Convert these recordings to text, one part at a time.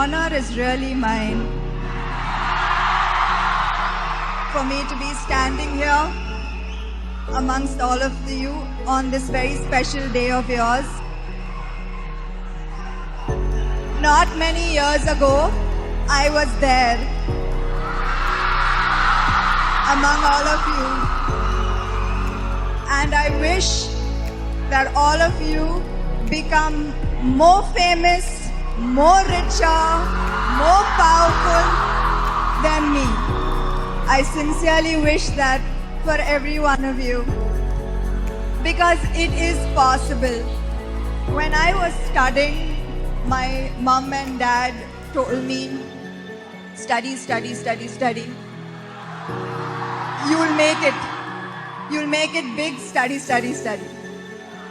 honor is really mine for me to be standing here amongst all of you on this very special day of yours. Not many years ago, I was there among all of you, and I wish that all of you become more famous, more richer, more powerful than me. I sincerely wish that for every one of you, because it is possible. When I was studying, my mom and dad told me, study, study, study, study. You'll make it. You'll make it big, study, study, study.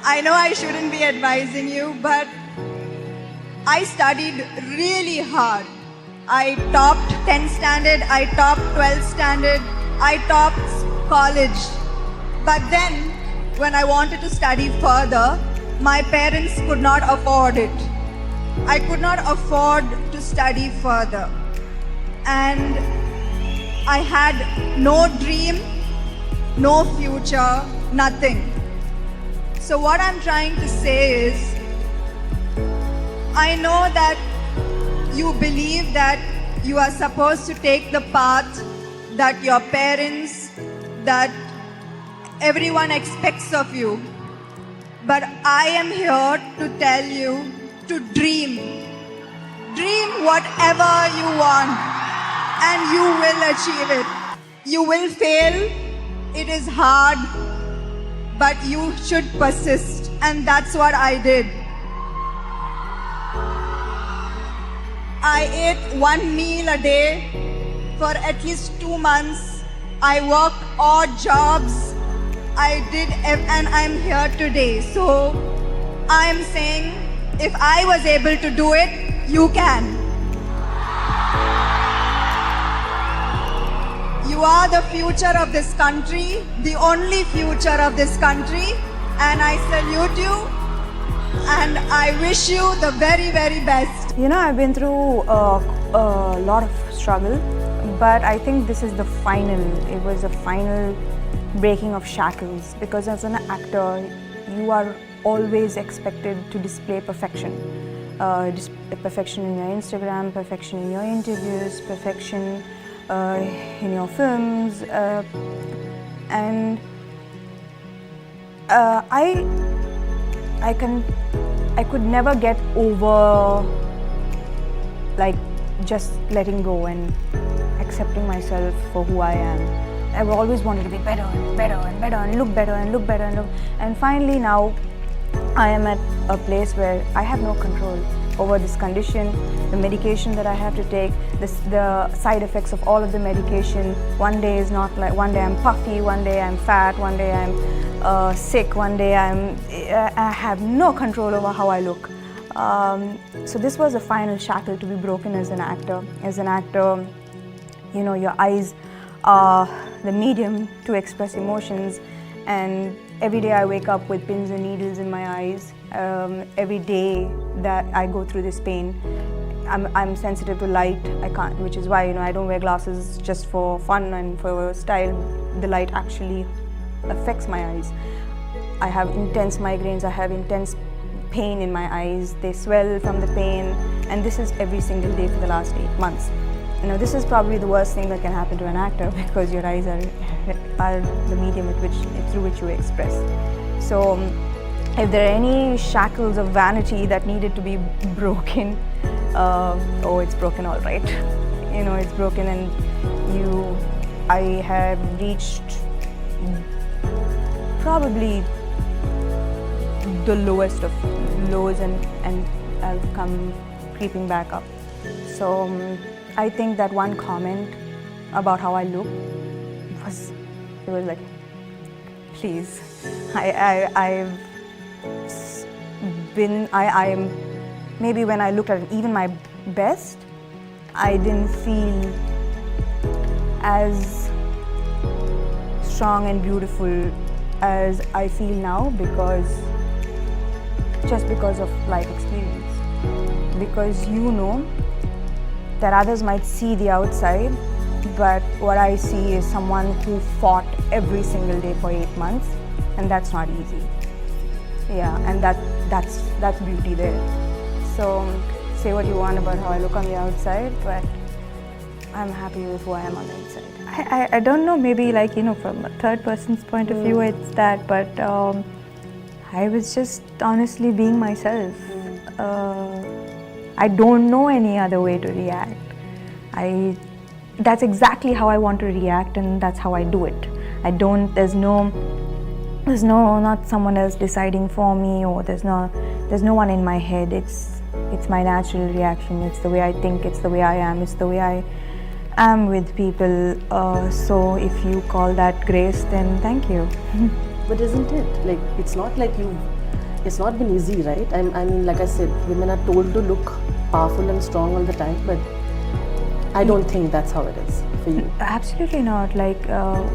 I know I shouldn't be advising you, but I studied really hard. I topped 10th standard, I topped 12th standard, I topped college. But then, when I wanted to study further, my parents could not afford it. I could not afford to study further. And I had no dream, no future, nothing. So what I'm trying to say is, I know that you believe that you are supposed to take the path that your parents, that everyone expects of you. But I am here to tell you to dream. Dream whatever you want and you will achieve it. You will fail. It is hard, but you should persist, and that's what I did. I ate one meal a day for at least 2 months. I worked odd jobs. I did, and I'm here today. So I'm saying, if I was able to do it, you can. You are the future of this country, the only future of this country, and I salute you and I wish you the very, very best. You know, I've been through a lot of struggle, but I think this is the final, it was a final breaking of shackles, because as an actor, you are always expected to display perfection. Perfection in your Instagram, perfection in your interviews, perfection in your films, and I could never get over like just letting go and accepting myself for who I am. I always wanted to be better and better and better and look better and look better and finally now I am at a place where I have no control over this condition, the medication that I have to take, the side effects of all of the medication. One day is not like, one day I'm puffy, one day I'm fat, one day I'm sick, one day I have no control over how I look. So this was a final shackle to be broken as an actor. As an actor, you know, your eyes are the medium to express emotions, and every day I wake up with pins and needles in my eyes. Every day that I go through this pain, I'm sensitive to light. I can't, which is why, you know, I don't wear glasses just for fun and for style. The light actually affects my eyes. I have intense migraines. I have intense pain in my eyes. They swell from the pain, and this is every single day for the last 8 months. You know, this is probably the worst thing that can happen to an actor, because your eyes are the medium through which you express. So if there are any shackles of vanity that needed to be broken, oh, it's broken all right. You know, it's broken, and I have reached probably the lowest of lows, and I've come creeping back up. So I think that one comment about how I look was like, please, maybe when I looked at even my best, I didn't feel as strong and beautiful as I feel now, just because of life experience. Because you know that others might see the outside, but what I see is someone who fought every single day for 8 months, and that's not easy. Yeah, and that's beauty there. So say what you want about how I look on the outside, but I'm happy with who I am on the inside. I don't know, maybe like, from a third person's point of view it's that, but I was just honestly being myself. I don't know any other way to react. That's exactly how I want to react, and that's how I do it. There's not someone else deciding for me, or there's no one in my head. It's my natural reaction. It's the way I think, it's the way I am, it's the way I am with people. So if you call that grace, then thank you. But isn't it? Like, it's not like it's not been easy, right? I mean, like I said, women are told to look powerful and strong all the time, but I don't think that's how it is for you. Absolutely not. Like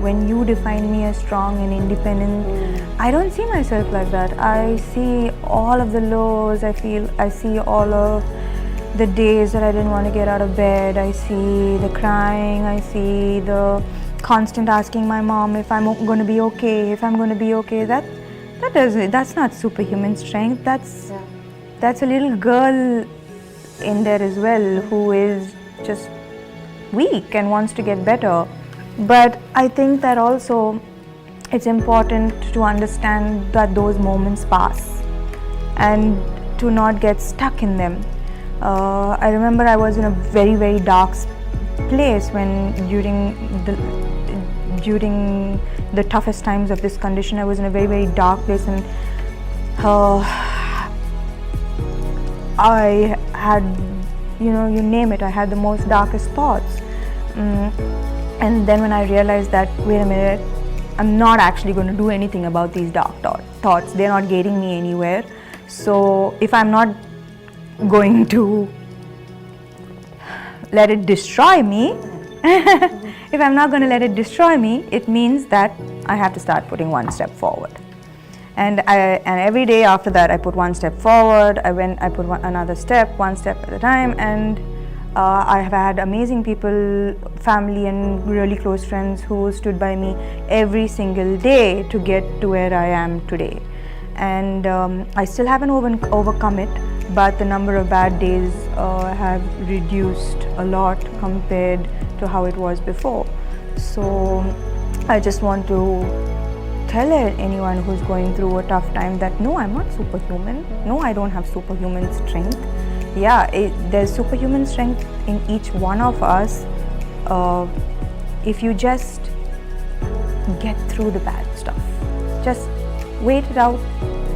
when you define me as strong and independent, I don't see myself like that. I see all of the lows. I see all of the days that I didn't want to get out of bed. I see the crying. I see the constant asking my mom if I'm going to be okay. If I'm going to be okay. That's not superhuman strength. That's a little girl in there as well who is just weak and wants to get better. But I think that also it's important to understand that those moments pass and to not get stuck in them. I remember I was in a very, very dark place when during the toughest times of this condition. I was in a very, very dark place, and I had, you name it, I had the most darkest thoughts. And then when I realized that, wait a minute, I'm not actually going to do anything about these dark thoughts. They're not getting me anywhere. So if I'm not going to let it destroy me, if I'm not going to let it destroy me, it means that I have to start putting one step forward. And every day after that, I put one step forward. I put another step, one step at a time, and I have had amazing people, family and really close friends who stood by me every single day to get to where I am today. And I still haven't overcome it, but the number of bad days have reduced a lot compared to how it was before. So I just want to tell anyone who's going through a tough time that no, I'm not superhuman. No, I don't have superhuman strength. Yeah, there's superhuman strength in each one of us if you just get through the bad stuff. Just wait it out,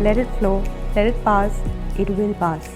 let it flow, let it pass, it will pass.